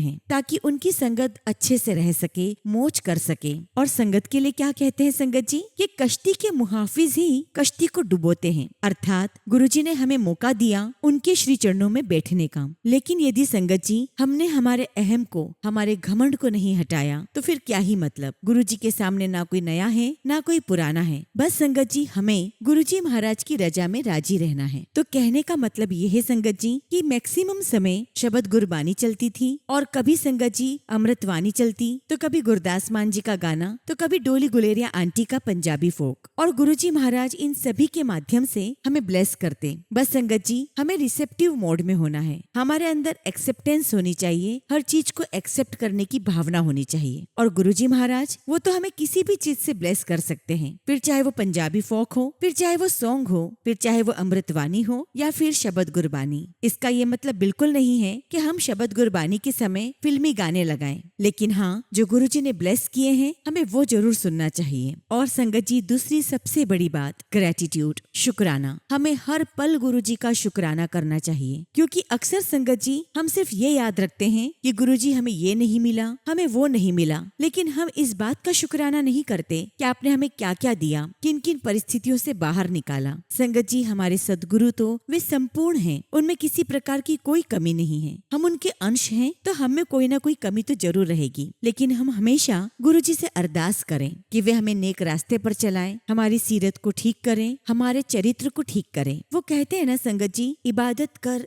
A: हैं ताकि उनकी संगत अच्छे से रह सके, मौज कर सके। और संगत के लिए क्या कहते हैं संगत जी कि कश्ती के मुहाफिज ही कश्ती को डुबोते हैं, अर्थात गुरुजी ने हमें मौका दिया उनके श्री चरणों में बैठने का। लेकिन यदि संगत जी हमने हमारे अहम को, हमारे घमंड को नहीं हटाया तो फिर क्या ही मतलब। गुरुजी के सामने ना कोई नया है ना कोई पुराना है, बस संगत जी हमें गुरुजी महाराज की रजा में राजी रहना है। तो कहने का मतलब ये है संगत जी कि मैक्सिमम समय शब्द गुरबानी चलती थी और कभी संगत जी अमृतवाणी चलती तो कभी गुरदास मान जी का गाना तो कभी डोली गुलेरिया आंटी का पंजाबी फोक। और गुरुजी महाराज इन सभी के माध्यम से हमें ब्लेस करते। बस संगत जी हमें रिसेप्टिव मोड में होना है, हमारे अंदर एक्सेप्टेंस होनी चाहिए, हर चीज को एक्सेप्ट करने की भावना होनी चाहिए। और गुरुजी महाराज वो तो हमें किसी भी चीज से ब्लेस कर सकते हैं, फिर चाहे वो पंजाबी फोक हो, फिर चाहे वो सॉन्ग हो, फिर चाहे वो अमृतवाणी हो या फिर शब्द गुरबानी। इसका ये मतलब बिल्कुल नहीं है कि हम शब्द गुरबानी के समय फिल्मी गाने लगाएं, लेकिन हाँ जो गुरुजी ने ब्लेस किए हैं हमें वो जरूर सुनना चाहिए। और संगत जी दूसरी सबसे बड़ी बात ग्रेटिट्यूड, शुक्राना। हमें हर पल गुरुजी का शुक्राना करना चाहिए, क्योंकि अक्सर संगत जी हम सिर्फ ये याद रखते हैं कि गुरुजी हमें ये नहीं मिला, हमें वो नहीं मिला, लेकिन हम इस बात का शुक्राना नहीं करते कि आपने हमें क्या क्या दिया, किन किन परिस्थितियों से बाहर निकाला। संगत जी हमारे सदगुरु तो वे संपूर्ण हैं, उनमें किसी प्रकार की कोई कमी नहीं है। हम उनके अंश हैं तो हम में कोई ना कोई कमी तो जरूर रहेगी, लेकिन हम हमेशा गुरुजी से अरदास करें कि वे हमें नेक रास्ते पर चलाएं, हमारी सीरत को ठीक करें, हमारे चरित्र को ठीक करें। वो कहते हैं ना संगत जी, इबादत कर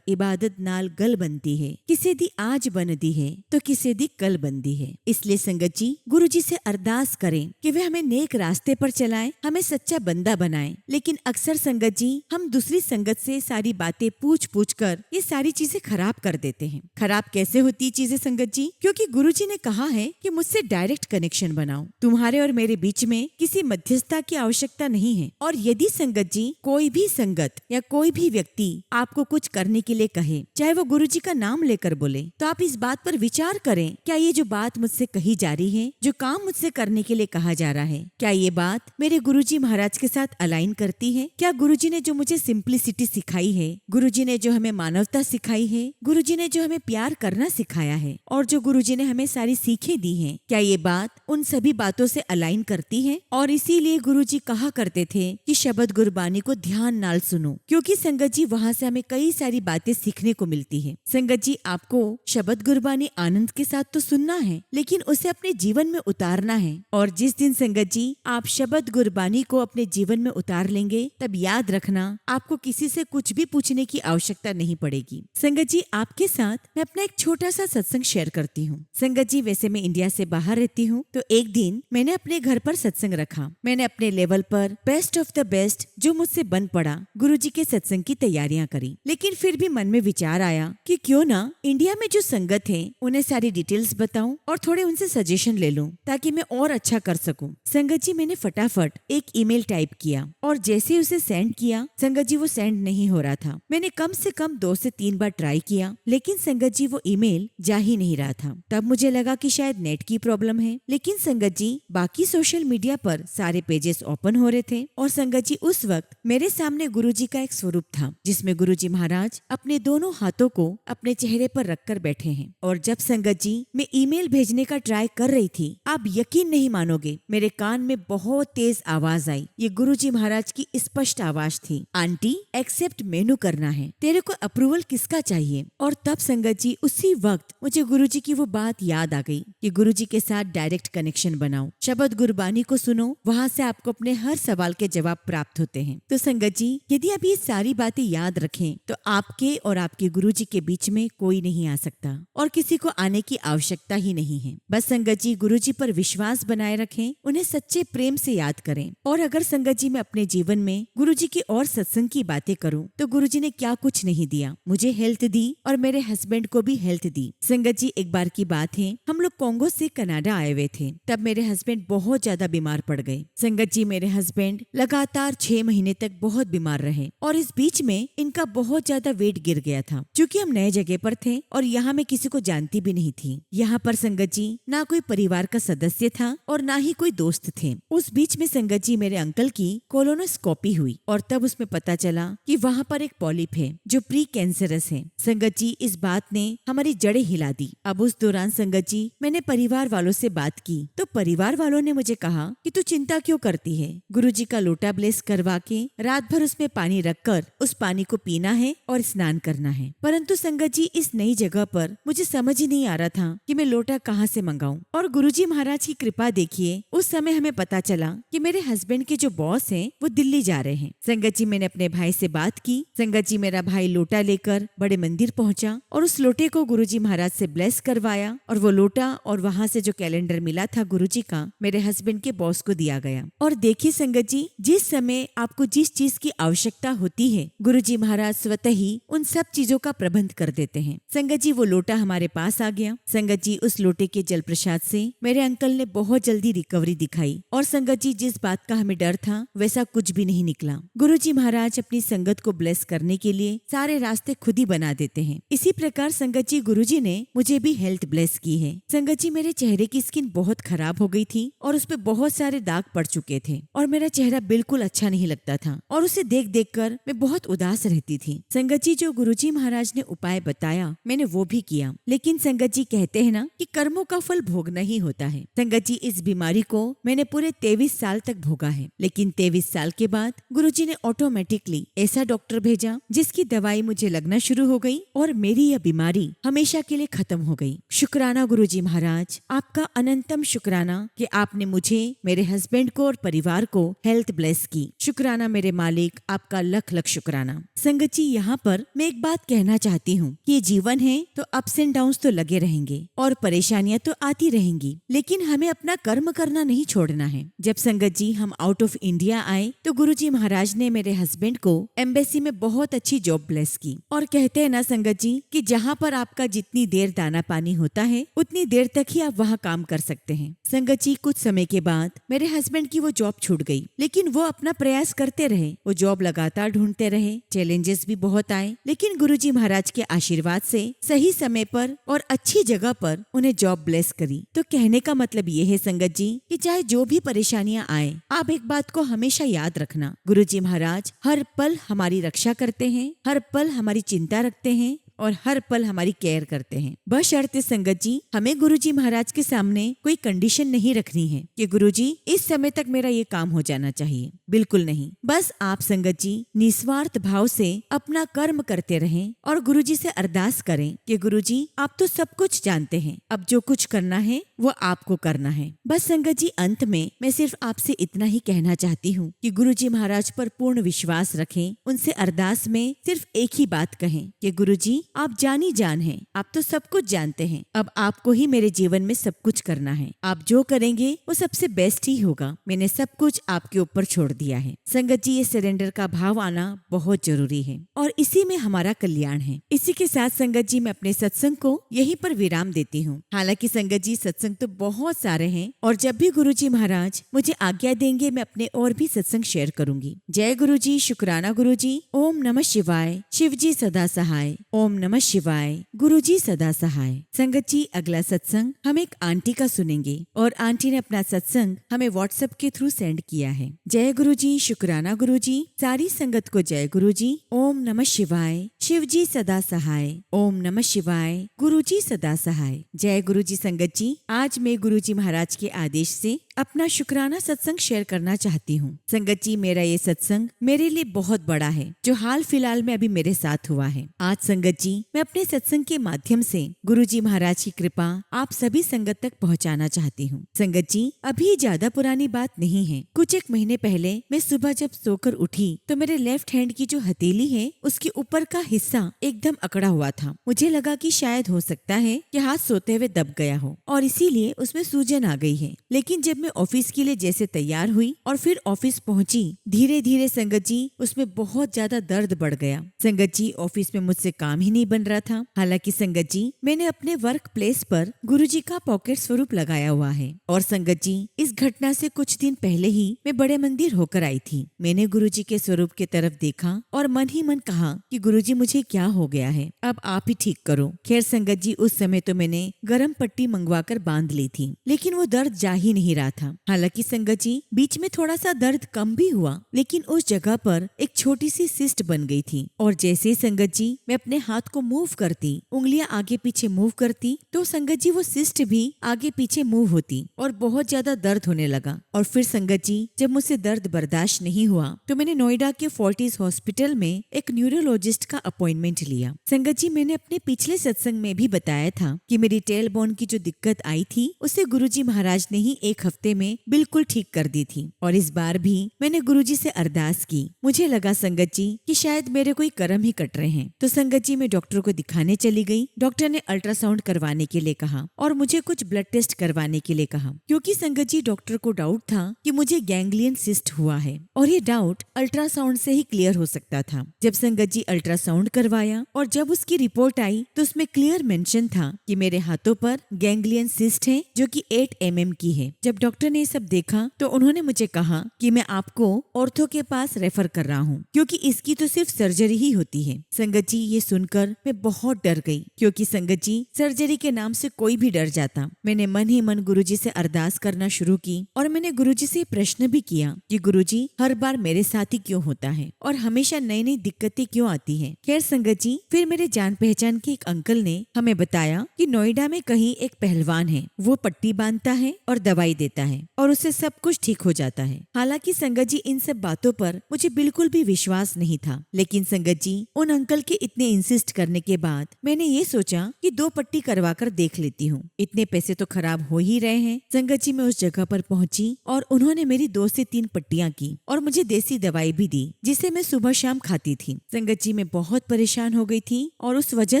A: इबादत नाल गल बनती है, किसे दी आज बनदी है तो किसे दी कल बनदी है। इसलिए संगत जी गुरुजी से अरदास करें कि वे हमें नेक रास्ते पर चलाएं, हमें सच्चा बंदा बनाएं। लेकिन अक्सर संगत जी हम दूसरी संगत से सारी बातें पूछ पूछ कर ये सारी चीजें खराब कर देते हैं। खराब कैसे होती चीजें संगत जी? क्योंकि गुरुजी ने कहा है कि मुझसे डायरेक्ट कनेक्शन बनाओ, तुम्हारे और मेरे बीच में किसी मध्यस्थता की आवश्यकता नहीं है। और यदि संगत जी कोई भी संगत या कोई भी व्यक्ति आपको कुछ करने के लिए कहे, चाहे वो गुरुजी का नाम लेकर बोले, तो आप इस बात पर विचार करें, क्या ये जो बात मुझसे कही जा रही है, जो काम मुझसे करने के लिए कहा जा रहा है, क्या ये बात मेरे गुरुजी महाराज के साथ अलाइन करती है? क्या गुरुजी ने जो मुझे सिंप्लिसिटी सिखाई है, गुरुजी ने जो हमें मानवता सिखाई है, गुरुजी ने जो हमें प्यार करना सिखाया है और जो गुरुजी ने हमें सारी सीखें दी हैं, क्या ये बात उन सभी बातों से अलाइन करती है? और इसीलिए गुरुजी कहा करते थे कि शब्द गुरबानी को ध्यान नाल सुनो, क्योंकि संगत जी वहाँ से हमें कई सारी बातें सीखने को मिलती है। संगत जी आपको शब्द गुरबानी आनंद के साथ तो सुनना है, लेकिन उसे अपने जीवन में उतारना है। और जिस दिन संगत जी आप शब्द गुरबानी को अपने जीवन में उतार लेंगे, तब याद रखना आपको किसी से कुछ भी पूछने की आवश्यकता नहीं पड़ेगी। संगत जी आपके साथ मैं अपना एक छोटा सा सत्संग शेयर करती हूँ। संगत जी वैसे मैं इंडिया से बाहर रहती हूँ, तो एक दिन मैंने अपने घर पर सत्संग रखा। मैंने अपने लेवल पर बेस्ट ऑफ द बेस्ट जो मुझसे बन पड़ा गुरुजी के सत्संग की तैयारियां करी। लेकिन फिर भी मन में विचार आया कि क्यों ना इंडिया में जो संगत है उन्हें सारी डिटेल्स बताऊं और थोड़े उनसे सजेशन ले लूं, ताकि मैं और अच्छा कर सकूं। संगत जी मैंने फटाफट एक ईमेल टाइप किया और जैसे उसे सेंड किया, संगत जी वो सेंड नहीं हो रहा था। मैंने कम से कम 2 से 3 बार ट्राई किया, लेकिन संगत जी वो ईमेल जा ही नहीं रहा था। तब मुझे लगा कि शायद नेट की प्रॉब्लम है। लेकिन संगत जी बाकी सोशल मीडिया पर सारे पेजेस ओपन हो रहे थे और संगत जी उस वक्त मेरे सामने गुरुजी का एक स्वरूप था, जिसमें गुरुजी महाराज अपने दोनों हाथों को अपने चेहरे पर रखकर बैठे हैं। और जब संगत जी मैं ईमेल भेजने का ट्राई कर रही थी, आप यकीन नहीं मानोगे, मेरे कान में बहुत तेज आवाज आई। ये गुरुजी महाराज की स्पष्ट आवाज थी आंटी एक्सेप्ट मेनू करना है, तेरे को अप्रूवल किसका चाहिए। और तब संगत जी उसी वक्त मुझे गुरुजी की वो बात याद आ गई कि गुरुजी के साथ डायरेक्ट कनेक्शन बनाओ, शब्द गुरबानी को सुनो, वहाँ से आपको अपने हर सवाल के जवाब प्राप्त होते हैं। तो संगत जी यदि आप ये सारी बातें याद रखें तो आपके और आपके गुरुजी के बीच में कोई नहीं आ सकता और किसी को आने की आवश्यकता ही नहीं है। बस संगत जी गुरुजी पर विश्वास बनाए रखें, उन्हें सच्चे प्रेम से याद करें। और अगर संगत जी मैं अपने जीवन में गुरुजी की और सत्संग की बातें करूं तो गुरुजी ने क्या कुछ नहीं दिया, मुझे हेल्थ दी और मेरे हस्बैंड को भी हेल्थ दी। संगत जी एक बार की बात है, हम लोग कोंगो से कनाडा आए हुए थे। तब मेरे हस्बैंड बहुत ज्यादा बीमार पड़ गए। संगत जी मेरे हस्बैंड लगातार 6 महीने तक बहुत बीमार रहे और इस बीच में इनका बहुत ज्यादा वेट गिर गया था। क्योंकि हम नए जगह पर थे और यहाँ मैं किसी को जानती भी नहीं थी। यहाँ पर संगत जी ना कोई परिवार का सदस्य था और ना ही कोई दोस्त थे। उस बीच में संगत जी मेरे अंकल की कोलोनोस्कोपी हुई और तब उसमें पता चला कि वहाँ पर एक पॉलिप है जो प्री कैंसरस है। संगत जी इस बात ने हमारी जड़ें हिला दी। अब उस दौरान संगत जी मैंने परिवार वालों से बात की तो परिवार वालों ने मुझे कहा कि तू चिंता क्यों करती है, गुरुजी का लोटा ब्लेस करवा के रात भर उसमें पानी रखकर उस पानी को पीना है और स्नान करना है। परंतु संगत जी इस नई जगह पर मुझे समझ ही नहीं आ रहा था कि मैं लोटा कहाँ से मंगाऊं। और गुरुजी महाराज की कृपा देखिए, उस समय हमें पता चला कि मेरे हस्बैंड के जो बॉस हैं वो दिल्ली जा रहे हैं। संगत जी मैंने अपने भाई से बात की। संगत जी मेरा भाई लोटा लेकर बड़े मंदिर पहुंचा और उस लोटे को गुरुजी महाराज से ब्लेस करवाया और वो लोटा और वहाँ से जो कैलेंडर मिला था गुरुजी का मेरे हस्बैंड के बॉस को दिया गया। और देखिए संगत जी जिस समय आपको जिस चीज की आवश्यकता होती है गुरुजी महाराज स्वतः ही उन सब चीजों का प्रबंध कर देते हैं। संगत जी वो लोटा हमारे पास आ गया। संगत जी उस लोटे के जल प्रसाद से मेरे अंकल ने बहुत जल्दी रिकवरी दिखाई और संगत जी जिस बात का हमें डर था वैसा कुछ भी नहीं निकला। गुरुजी महाराज अपनी संगत को ब्लेस करने के लिए सारे रास्ते खुद ही बना देते हैं। इसी प्रकार संगत जी गुरुजी ने मुझे भी हेल्थ ब्लेस की है। संगत जी मेरे चेहरे की स्किन बहुत खराब हो गई थी और उस पे बहुत सारे दाग पड़ चुके थे और मेरा चेहरा बिल्कुल अच्छा नहीं लगता था और उसे देख देख कर मैं बहुत उदास रहती थी। संगत जी जो गुरुजी महाराज ने उपाय बताया मैंने वो भी किया, लेकिन संगत जी कहते हैं ना कि कर्मों का फल भोगना ही होता है। संगत जी इस बीमारी को मैंने पूरे 23 साल तक भोगा है, लेकिन 23 साल के बाद गुरुजी ने ऑटोमेटिकली ऐसा डॉक्टर भेजा जिसकी दवाई मुझे लगना शुरू हो गई और मेरी यह बीमारी हमेशा के लिए खत्म हो गई। शुक्राना गुरुजी महाराज, आपका अनंतम शुक्राना कि आपने मुझे, मेरे हस्बैंड को और परिवार को हेल्थ ब्लेस की। शुक्राना मेरे मालिक, आपका लख लख शुक्राना। संगत जी यहाँ पर मैं एक बात कहना चाहती हूँ कि ये जीवन है तो अप्स एंड डाउन्स तो लगे रहेंगे और परेशानियां तो आती रहेंगी, लेकिन हमें अपना कर्म करना नहीं छोड़ना है। जब संगत जी हम आउट ऑफ इंडिया आए तो गुरुजी महाराज ने मेरे हस्बैंड को एम्बेसी में बहुत अच्छी जॉब ब्लेस की और कहते हैं ना संगत जी कि जहाँ पर आपका जितनी देर दाना पानी होता है उतनी देर तक ही आप वहाँ काम कर सकते हैं। संगत जी कुछ समय के बाद मेरे हस्बैंड की वो जॉब छूट गई, लेकिन वो अपना प्रयास करते रहे, वो जॉब लगातार ढूंढते रहे। चैलेंजेस भी बहुत आए, लेकिन गुरुजी महाराज के आशीर्वाद से सही समय पर और अच्छी जगह पर उन्हें जॉब ब्लेस करी। तो कहने का मतलब ये है संगत जी कि चाहे जो भी परेशानियां आए, आप एक बात को हमेशा याद रखना, गुरुजी महाराज हर पल हमारी रक्षा करते हैं, हर पल हमारी चिंता रखते हैं और हर पल हमारी केयर करते हैं। बशर्ते संगत जी हमें गुरुजी महाराज के सामने कोई कंडीशन नहीं रखनी है कि गुरुजी इस समय तक मेरा ये काम हो जाना चाहिए, बिल्कुल नहीं। बस आप संगत जी निस्वार्थ भाव से अपना कर्म करते रहें और गुरुजी से अरदास करें कि गुरुजी आप तो सब कुछ जानते हैं, अब जो कुछ करना है वो आपको करना है। बस संगत जी अंत में मैं सिर्फ आपसे इतना ही कहना चाहती हूँ कि गुरुजी महाराज पर पूर्ण विश्वास रखें, उनसे अरदास में सिर्फ एक ही बात कहें कि गुरुजी आप जानी जान हैं, आप तो सब कुछ जानते हैं, अब आपको ही मेरे जीवन में सब कुछ करना है, आप जो करेंगे वो सबसे बेस्ट ही होगा, मैंने सब कुछ आपके ऊपर छोड़ दिया है। संगत जी ये सरेंडर का भाव आना बहुत जरूरी है और इसी में हमारा कल्याण है। इसी के साथ संगत जी मैं अपने सत्संग को यहीं पर विराम देती हूँ। हालांकि संगत जी सत्संग तो बहुत सारे हैं और जब भी गुरुजी महाराज मुझे आज्ञा देंगे मैं अपने और भी सत्संग शेयर करूंगी। जय गुरुजी, शुक्राना गुरुजी। ओम नमः शिवाय। शिवजी सदा सहाय। ओम नमः शिवाय। गुरुजी सदा सहाय। संगत जी अगला सत्संग हम एक आंटी का सुनेंगे और आंटी ने अपना सत्संग हमें व्हाट्सएप के थ्रू सेंड किया है। जय गुरुजी, शुक्राना गुरुजी। सारी संगत को जय गुरुजी। ओम नमः शिवाय। शिवजी सदा सहाय। ओम नमः शिवाय। गुरुजी सदा सहाय। जय गुरुजी। संगत जी आज मैं गुरुजी महाराज के आदेश से अपना शुक्राना सत्संग शेयर करना चाहती हूँ। संगत जी, मेरा ये सत्संग मेरे लिए बहुत बड़ा है, जो हाल फिलहाल में अभी मेरे साथ हुआ है। आज संगत जी, मैं अपने सत्संग के माध्यम से गुरुजी महाराज की कृपा आप सभी संगत तक पहुँचाना चाहती हूँ। संगत जी, अभी ज्यादा पुरानी बात नहीं है। कुछ एक महीने पहले मैं सुबह जब सोकर उठी तो मेरे लेफ्ट हैंड की जो हथेली है उसके ऊपर का हिस्सा एकदम अकड़ा हुआ था। मुझे लगा कि शायद हो सकता है कि हाथ सोते हुए दब गया हो और इसीलिए उसमें सूजन आ गई है। लेकिन जब मैं ऑफिस के लिए जैसे तैयार हुई और फिर ऑफिस पहुंची, धीरे धीरे संगत जी उसमें बहुत ज्यादा दर्द बढ़ गया। संगत जी, ऑफिस में मुझसे काम ही नहीं बन रहा था। हालांकि संगत जी, मैंने अपने वर्क प्लेस पर गुरुजी का पॉकेट स्वरूप लगाया हुआ है। और संगत जी, इस घटना से कुछ दिन पहले ही मैं बड़े मंदिर होकर आई थी। मैंने गुरुजी के स्वरूप की तरफ देखा और मन ही मन कहा कि गुरुजी, मुझे क्या हो गया है, अब आप ही ठीक करो। खैर संगत जी, उस समय तो मैंने गरम पट्टी मंगवाकर बांध ली थी, लेकिन वो दर्द जा ही नहीं रहा था। हालांकि संगत जी, बीच में थोड़ा सा दर्द कम भी हुआ, लेकिन उस जगह पर एक छोटी सी सिस्ट बन गई थी। और जैसे ही संगत जी मैं अपने हाथ को मूव करती, उंगलियां आगे पीछे मूव करती, तो संगत जी वो सिस्ट भी आगे पीछे मूव होती और बहुत ज्यादा दर्द होने लगा। और फिर संगत जी, जब मुझसे दर्द बर्दाश्त नहीं हुआ तो मैंने नोएडा के फोर्टिस हॉस्पिटल में एक न्यूरोलॉजिस्ट का अपॉइंटमेंट लिया। संगत जी, मैंने अपने पिछले सत्संग में भी बताया था कि मेरी टेल बोन की जो दिक्कत आई थी उसे गुरुजी महाराज ने ही एक हफ्ते में बिल्कुल ठीक कर दी थी। और इस बार भी मैंने गुरुजी से अरदास की। मुझे लगा संगत जी कि शायद मेरे कोई कर्म ही कट रहे हैं। तो संगत जी, मैं डॉक्टर को दिखाने चली गई। डॉक्टर ने अल्ट्रासाउंड करवाने के लिए कहा और मुझे कुछ ब्लड टेस्ट करवाने के लिए कहा, क्योंकि संगत जी डॉक्टर को डाउट था कि मुझे गैंग्लियन सिस्ट हुआ है और ये डाउट अल्ट्रासाउंड से ही क्लियर हो सकता था। जब संगत जी अल्ट्रासाउंड करवाया और जब उसकी रिपोर्ट आई तो उसमें क्लियर मेंशन था कि मेरे हाथों पर गैंग्लियन सिस्ट है, जो कि 8 mm की है। जब डॉक्टर ने ये सब देखा तो उन्होंने मुझे कहा कि मैं आपको ऑर्थो के पास रेफर कर रहा हूँ, क्योंकि इसकी तो सिर्फ सर्जरी ही होती है। संगत जी, ये सुनकर मैं बहुत डर गई, क्योंकि संगत जी सर्जरी के नाम से कोई भी डर जाता। मैंने मन ही मन गुरुजी से अरदास करना शुरू की और मैंने गुरुजी से प्रश्न भी किया कि गुरुजी, हर बार मेरे साथ ही क्यों होता है और हमेशा नई नई दिक्कतें क्यों आती हैं। खैर संगत जी, फिर मेरे जान पहचान के एक अंकल ने हमें बताया कि नोएडा में कहीं एक पहलवान है, वो पट्टी बांधता है और दवाई देता है और उससे सब कुछ ठीक हो जाता है। हालांकि संगत जी, इन सब बातों पर मुझे बिल्कुल भी विश्वास नहीं था, लेकिन संगत जी उन अंकल के इतने इंसिस्ट करने के बाद मैंने ये सोचा कि 2 पट्टी करवा कर देख लेती हूँ, इतने पैसे तो खराब हो ही रहे हैं। संगत जी, मैं उस जगह पर पहुंची और उन्होंने मेरी 2 से 3 पट्टियां की और मुझे देसी दवाई भी दी, जिसे मैं सुबह शाम खाती थी। संगत जी, मैं बहुत परेशान हो गई थी और उस वजह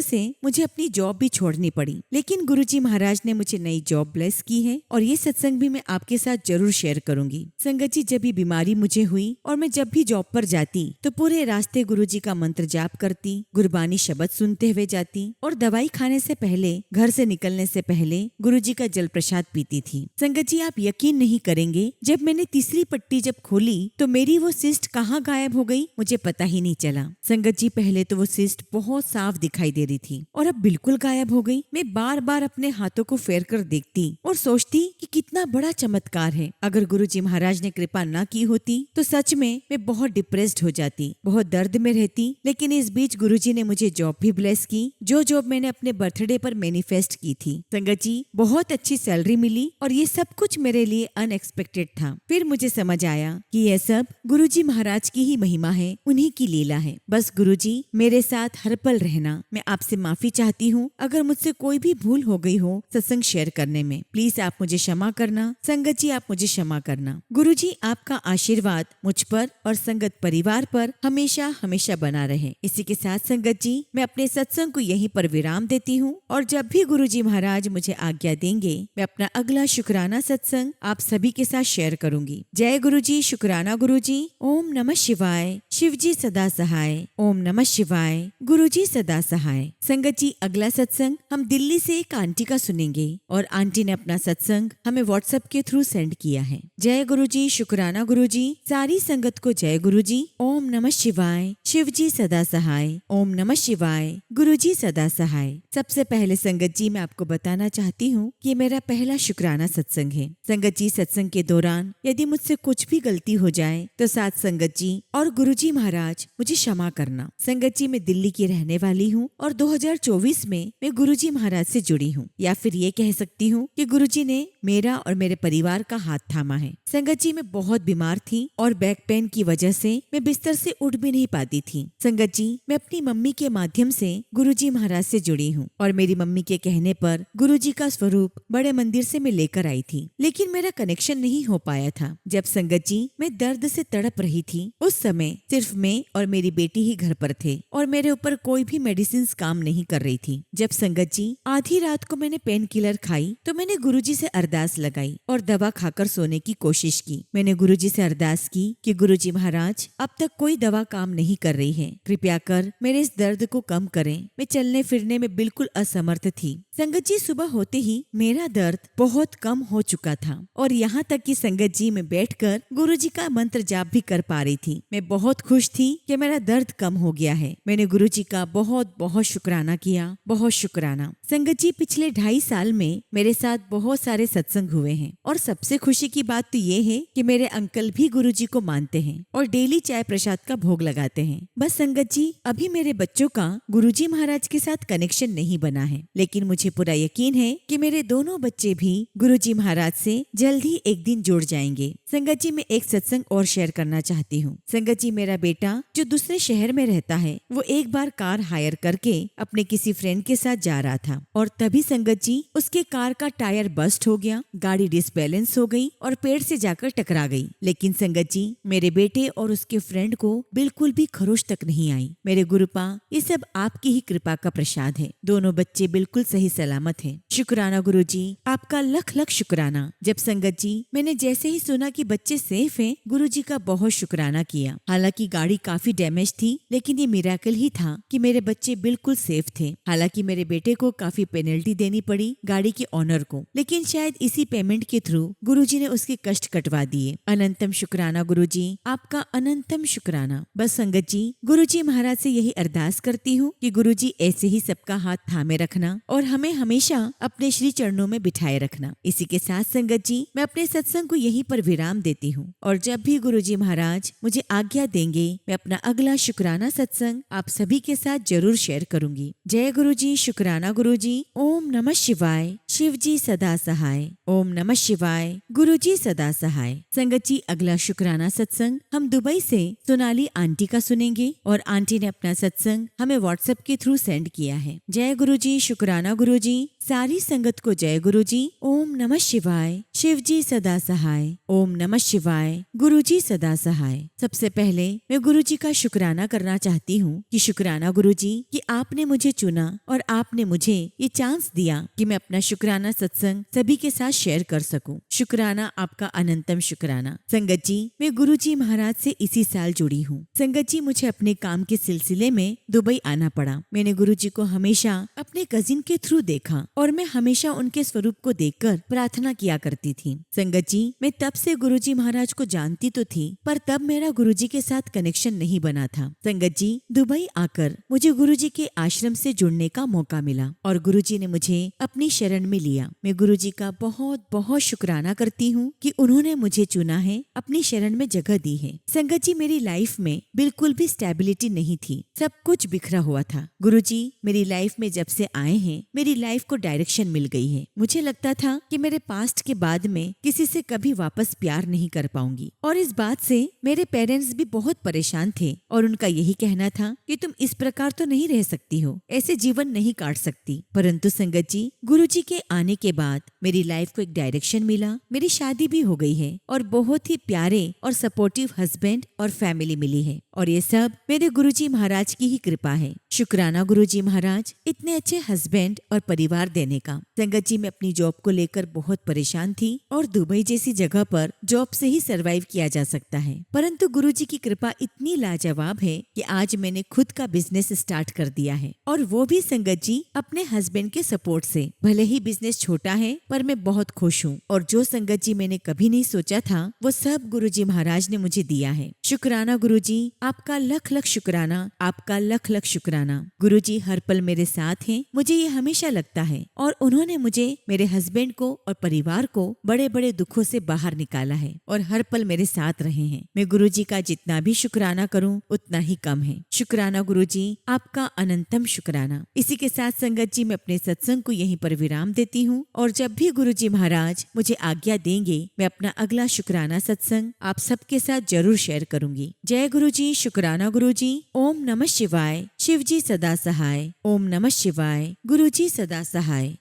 A: से मुझे अपनी जॉब भी छोड़नी पड़ी, लेकिन गुरुजी महाराज ने मुझे नई जॉब ब्लेस की है और ये सत्संग भी मैं आपके साथ जरूर शेयर करूंगी। संगत जी, जब ये बीमारी मुझे हुई और मैं जब भी जॉब पर जाती तो पूरे रास्ते गुरुजी का मंत्र जाप करती, गुरबानी शब्द सुनते हुए जाती और दवाई खाने से पहले, घर से निकलने से पहले गुरुजी का जल प्रसाद पीती थी। संगत जी, आप यकीन नहीं करेंगे, जब मैंने तीसरी पट्टी जब खोली तो मेरी वो सिस्ट कहाँ गायब हो गई मुझे पता ही नहीं चला। संगत जी, पहले तो वो सिस्ट बहुत साफ दिखाई दे रही थी और अब बिल्कुल गायब हो गई। मैं बार बार अपने हाथों को फेर कर देखती और सोचती कि कितना बड़ा चमत्कार है। अगर गुरुजी महाराज ने कृपा ना की होती तो सच में मैं बहुत डिप्रेस्ड हो जाती, बहुत दर्द में रहती। लेकिन इस बीच गुरुजी ने मुझे जॉब भी ब्लेस की, जो जॉब मैंने अपने बर्थडे पर मैनिफेस्ट की थी। संगत जी, बहुत अच्छी सैलरी मिली और ये सब कुछ मेरे लिए अनएक्सपेक्टेड था। फिर मुझे समझ आया कि यह सब गुरुजी महाराज की ही महिमा है, उन्हीं की लीला है। बस गुरुजी, मेरे साथ हर पल रहना। मैं आपसे माफी चाहती हूँ अगर मुझसे कोई भी भूल हो गई हो सत्संग शेयर करने में। प्लीज आप मुझे क्षमा करना। संगत जी, आप मुझे क्षमा करना। गुरुजी, आपका आशीर्वाद मुझ पर और संगत परिवार पर हमेशा हमेशा बना रहे। इसी के साथ संगत जी, मैं अपने सत्संग को यहीं पर विराम देती हूँ और जब भी गुरुजी महाराज मुझे आज्ञा देंगे मैं अपना अगला शुक्राना सत्संग आप सभी के साथ शेयर करूंगी। जय गुरुजी, शुक्राना गुरुजी। ओम नमः शिवाय। शिव जी सदा सहाय। ओम नमः शिवाय। गुरुजी सदा सहाय। संगत जी, अगला सत्संग हम दिल्ली से एक आंटी का सुनेंगे और आंटी ने अपना सत्संग हमें व्हाट्सएप के थ्रू सेंड किया है। जय गुरुजी, शुक्राना गुरुजी। सारी संगत को जय गुरुजी। ओम नमः शिवाय। शिव जी सदा सहाय। ओम नमः शिवाय। गुरुजी सदा सहाय। सबसे पहले संगत जी, मैं आपको बताना चाहती हूँ कि मेरा पहला शुक्राना सत्संग है। संगत जी, सत्संग के दौरान यदि मुझसे कुछ भी गलती हो जाए तो साथ संगत जी और गुरुजी महाराज मुझे क्षमा करना। संगत जी, मैं दिल्ली की रहने वाली हूँ और 2024 में मैं गुरुजी महाराज से जुड़ी हूँ, या फिर ये कह सकती हूँ कि गुरुजी ने मेरा और मेरे परिवार का हाथ थामा है। संगत जी, मैं बहुत बीमार थी और बैक पेन की वजह से मैं बिस्तर से उठ भी नहीं पाती थी। संगत जी, मैं अपनी मम्मी के माध्यम से गुरुजी महाराज से जुड़ी हूँ और मेरी मम्मी के कहने पर गुरुजी का स्वरूप बड़े मंदिर से मैं लेकर आई थी, लेकिन मेरा कनेक्शन नहीं हो पाया था। जब संगत जी मैं दर्द से तड़प रही थी, उस समय सिर्फ मैं और मेरी बेटी ही घर पर थे और मेरे ऊपर कोई भी मेडिसिन काम नहीं कर रही थी। जब संगत जी आधी रात को मैंने पेन किलर खाई तो मैंने गुरुजी से अरदास लगाई और दवा खाकर सोने की कोशिश की। मैंने गुरुजी से अरदास की कि गुरुजी महाराज, अब तक कोई दवा काम नहीं कर रही है, कृपया कर मेरे इस दर्द को कम करें। मैं चलने फिरने में बिल्कुल असमर्थ थी। संगत जी, सुबह होते ही मेरा दर्द बहुत कम हो चुका था और यहाँ तक कि संगत जी में बैठकर गुरुजी का मंत्र जाप भी कर पा रही थी। मैं बहुत खुश थी कि मेरा दर्द कम हो गया है। मैंने गुरुजी का बहुत बहुत शुक्राना किया, बहुत शुक्राना। संगत जी, पिछले 2.5 साल में मेरे साथ बहुत सारे सत्संग हुए हैं और सबसे खुशी की बात तो ये है कि मेरे अंकल भी गुरुजी को मानते हैं और डेली चाय प्रसाद का भोग लगाते हैं। बस संगत जी, अभी मेरे बच्चों का गुरुजी महाराज के साथ कनेक्शन नहीं बना है, लेकिन मुझे पूरा यकीन है कि मेरे दोनों बच्चे भी गुरुजी महाराज से जल्द ही एक दिन जुड़ जाएंगे। संगत जी, मैं एक सत्संग और शेयर करना चाहती हूँ। संगत जी, मेरा बेटा जो दूसरे शहर में रहता है, वो एक बार कार हायर करके अपने किसी फ्रेंड के साथ जा रहा था और तभी संगत जी उसके कार का टायर बस्ट हो गया, गाड़ी डिसबैलेंस हो गई और पेड़ से जाकर टकरा गई। लेकिन संगत जी, मेरे बेटे और उसके फ्रेंड को बिल्कुल भी खरोच तक नहीं आई। मेरे गुरुपा, ये सब आपकी ही कृपा का प्रसाद है। दोनों बच्चे बिल्कुल सही सलामत हैं। शुक्राना गुरुजी, आपका लख लख शुक्राना। जब संगत जी मैंने जैसे ही सुना कि बच्चे सेफ हैं, गुरुजी का बहुत शुक्राना किया। हालांकि गाड़ी काफी डैमेज थी, लेकिन ये मिरेकल ही था कि मेरे बच्चे बिल्कुल सेफ थे। हालांकि मेरे बेटे को काफी पेनल्टी देनी पड़ी गाड़ी के ऑनर को, लेकिन शायद इसी पेमेंट के थ्रू गुरुजी ने उसके कष्ट कटवा दिए। अनंतम शुक्राना गुरुजी, आपका अनंतम शुक्राना। बस संगत जी, गुरुजी महाराज से यही अरदास करती हूँ कि गुरुजी ऐसे ही सबका हाथ थामे रखना और हमें हमेशा अपने श्री चरणों में बिठाए रखना। इसी के साथ संगत जी, मैं अपने सत्संग को यहीं पर विराम देती हूँ और जब भी गुरुजी महाराज मुझे आज्ञा देंगे, मैं अपना अगला शुक्राना सत्संग आप सभी के साथ जरूर शेयर करूंगी। जय गुरुजी, शुक्राना गुरुजी। ओम नमः शिवाय। शिव जी सदा सहाय। ओम नमः शिवाय। गुरुजी सदा सहाय। संगत जी, अगला शुक्राना सत्संग हम दुबई से सोनाली आंटी का सुनेंगे और आंटी ने अपना सत्संग हमें व्हाट्सएप के थ्रू सेंड किया है। जय गुरुजी, शुक्राना गुरुजी। सारी संगत को जय गुरुजी। ओम नमः शिवाय। शिव जी सदा सहाय। ओम नमः शिवाय। गुरुजी सदा सहाय। सबसे पहले मैं गुरुजी का शुक्राना करना चाहती हूँ कि शुक्राना गुरुजी कि आपने मुझे चुना और आपने मुझे ये चांस दिया कि मैं अपना शुक्राना सत्संग सभी के साथ शेयर कर सकूं। शुक्राना, आपका अनंतम शुक्राना। संगत जी, मैं गुरुजी महाराज से इसी साल जुड़ी हूँ। संगत जी, मुझे अपने काम के सिलसिले में दुबई आना पड़ा। मैंने गुरुजी को हमेशा अपने कजिन के थ्रू देखा और मैं हमेशा उनके स्वरूप को देखकर प्रार्थना किया करती थी। संगत जी, मैं तब से गुरुजी महाराज को जानती तो थी, पर तब मेरा गुरुजी के साथ कनेक्शन नहीं बना था। संगत जी, दुबई आकर मुझे गुरुजी के आश्रम से जुड़ने का मौका मिला और गुरुजी ने मुझे अपनी शरण में लिया। मैं गुरुजी का बहुत बहुत शुक्राना करती हूँ कि उन्होंने मुझे चुना है, अपनी शरण में जगह दी है। संगत जी, मेरी लाइफ में बिल्कुल भी स्टेबिलिटी नहीं थी, सब कुछ बिखरा हुआ था। गुरुजी मेरी लाइफ में जब से आए हैं, मेरी लाइफ को डायरेक्शन मिल गई है। मुझे लगता था कि मेरे पास्ट के बाद में किसी से कभी वापस प्यार नहीं कर पाऊंगी और इस बात से मेरे पेरेंट्स भी बहुत परेशान थे और उनका यही कहना था कि तुम इस प्रकार तो नहीं रह सकती हो, ऐसे जीवन नहीं काट सकती। परंतु संगत जी, गुरुजी के आने के बाद मेरी लाइफ को एक डायरेक्शन मिला। मेरी शादी भी हो गई है और बहुत ही प्यारे और सपोर्टिव हस्बैंड और फैमिली मिली है और ये सब मेरे गुरुजी महाराज की ही कृपा है। शुक्राना गुरुजी महाराज, इतने अच्छे हस्बैंड और परिवार देने का। संगत जी, मैं अपनी जॉब को लेकर बहुत परेशान थी और दुबई जैसी जगह पर जॉब से ही सरवाइव किया जा सकता है, परंतु गुरुजी की कृपा इतनी लाजवाब है कि आज मैंने खुद का बिजनेस स्टार्ट कर दिया है और वो भी संगत जी अपने हस्बैंड के सपोर्ट से। भले ही बिजनेस छोटा है पर मैं बहुत खुश हूँ और जो संगत जी मैंने कभी नहीं सोचा था वो सब गुरुजी महाराज ने मुझे दिया है। शुक्राना गुरुजी, आपका लख लख शुक्राना, आपका लख लख शुक्राना। गुरुजी हर पल मेरे साथ हैं, मुझे ये हमेशा लगता है। और उन्होंने मुझे, मेरे हस्बैंड को और परिवार को बड़े बड़े दुखों से बाहर निकाला है और हर पल मेरे साथ रहे हैं। मैं गुरुजी का जितना भी शुक्राना करूं उतना ही कम है। शुक्राना गुरुजी, आपका अनंतम शुक्राना। इसी के साथ संगत जी, मैं अपने सत्संग को यहीं पर विराम देती हूँ और जब भी गुरुजी महाराज मुझे आज्ञा देंगे, मैं अपना अगला शुक्राना सत्संग आप सबके साथ जरूर शेयर करूंगी। जय गुरुजी, शुक्राना गुरुजी। ओम नमः शिवाय। शिवजी सदा सहाय। ओम नमः शिवाय। गुरुजी सदा सहाय।